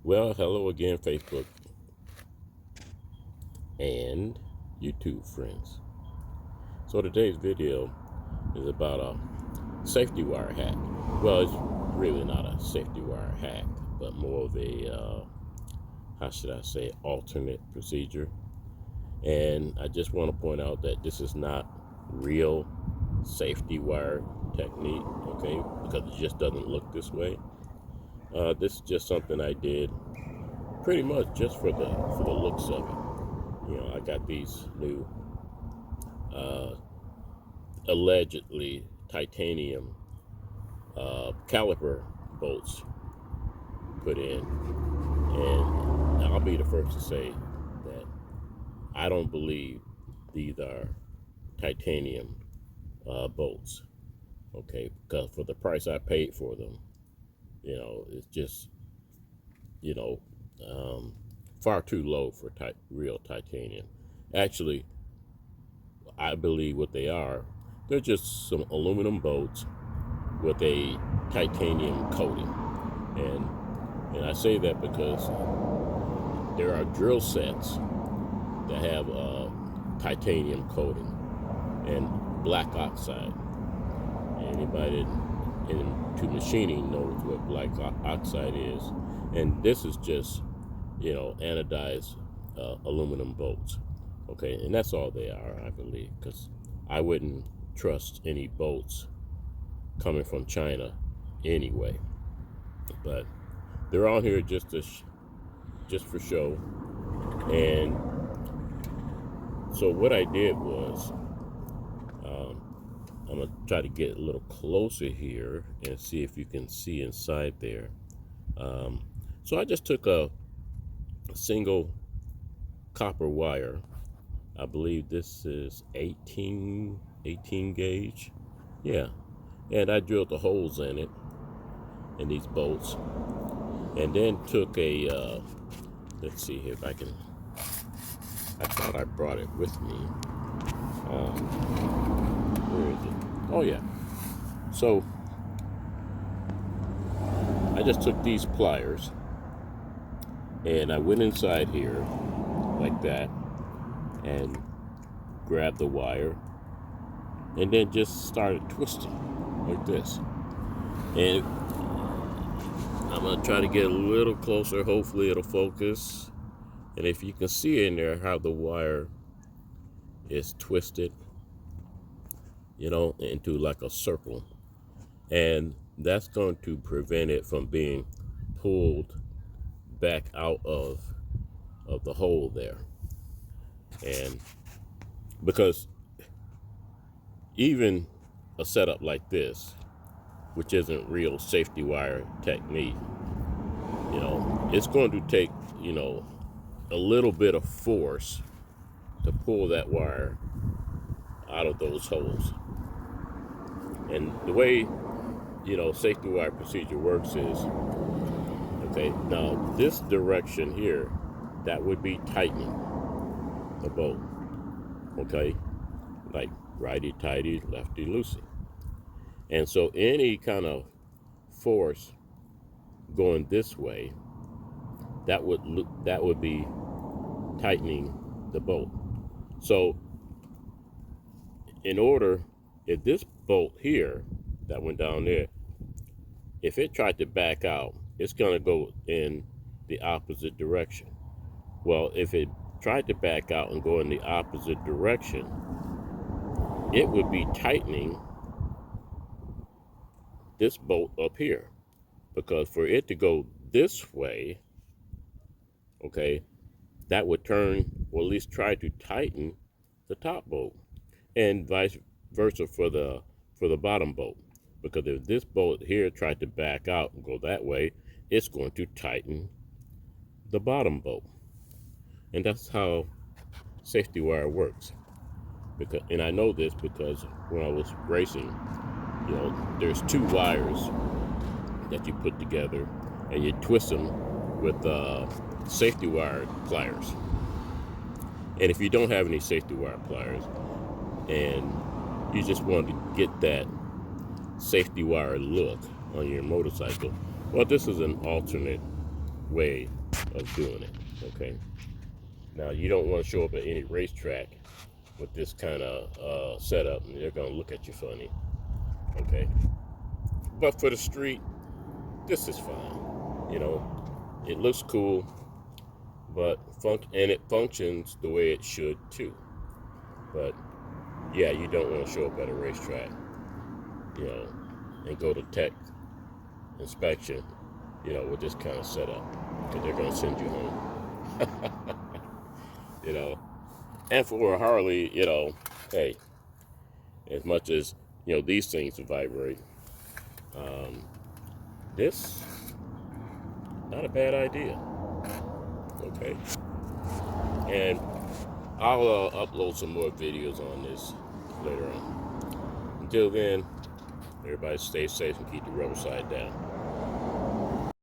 Well, hello again, Facebook and YouTube friends. So today's video is about a safety wire hack. Well, it's really not a safety wire hack, but more of a, how should I say, alternate procedure. And I just want to point out that this is not real safety wire technique, okay, because it just doesn't look this way. This is just something I did pretty much just for the looks of it. You know, I got these new allegedly titanium caliper bolts put in, and I'll be the first to say that I don't believe these are titanium bolts. Okay, because for the price I paid for them, it's just you know um, far too low for real titanium. Actually, I believe what they are, they're just some aluminum bolts with a titanium coating. And I say that because there are drill sets that have a titanium coating and black oxide. Anybody into machining knows what black oxide is. And this is just, anodized aluminum bolts. Okay, and that's all they are, I believe, because I wouldn't trust any bolts coming from China anyway. But they're on here just for show. And so what I did was, I'm gonna try to get a little closer here and see if you can see inside there. So I just took a single copper wire. I believe this is 18 gauge. Yeah. And I drilled the holes in these bolts, and then took a, let's see here if I can, I thought I brought it with me. Where is it? Oh yeah. So I just took these pliers and I went inside here like that and grabbed the wire and then just started twisting like this. And I'm gonna try to get a little closer. Hopefully it'll focus. And if you can see in there how the wire is twisted, into like a circle. And that's going to prevent it from being pulled back out of the hole there. And because even a setup like this, which isn't real safety wire technique, it's going to take, a little bit of force to pull that wire out of those holes. And the way, safety wire procedure works is, okay, now this direction here, that would be tightening the bolt, okay, like righty-tighty, lefty-loosey. And so any kind of force going this way, that would be tightening the bolt. So if this bolt here that went down there, if it tried to back out, it's going to go in the opposite direction. Well, if it tried to back out and go in the opposite direction, it would be tightening this bolt up here, because for it to go this way, okay, that would turn, or at least try to tighten the top bolt, and vice versa for the bottom bolt. Because if this bolt here tried to back out and go that way, it's going to tighten the bottom bolt. And that's how safety wire works. And I know this because when I was racing, there's two wires that you put together and you twist them with safety wire pliers. And if you don't have any safety wire pliers and you just want to get that safety wire look on your motorcycle, well, this is an alternate way of doing it. Okay. Now you don't want to show up at any racetrack with this kind of setup, and they're gonna look at you funny. Okay. But for the street, this is fine. You know, it looks cool, but it functions the way it should too. But yeah, you don't want to show up at a racetrack, you know, and go to tech inspection, you know, with this kind of setup, because they're gonna send you home. You know, and for a Harley, you know, hey, as much as these things vibrate, this not a bad idea. Okay, and I'll upload some more videos on this later on. Until then, everybody stay safe and keep the rebel side down.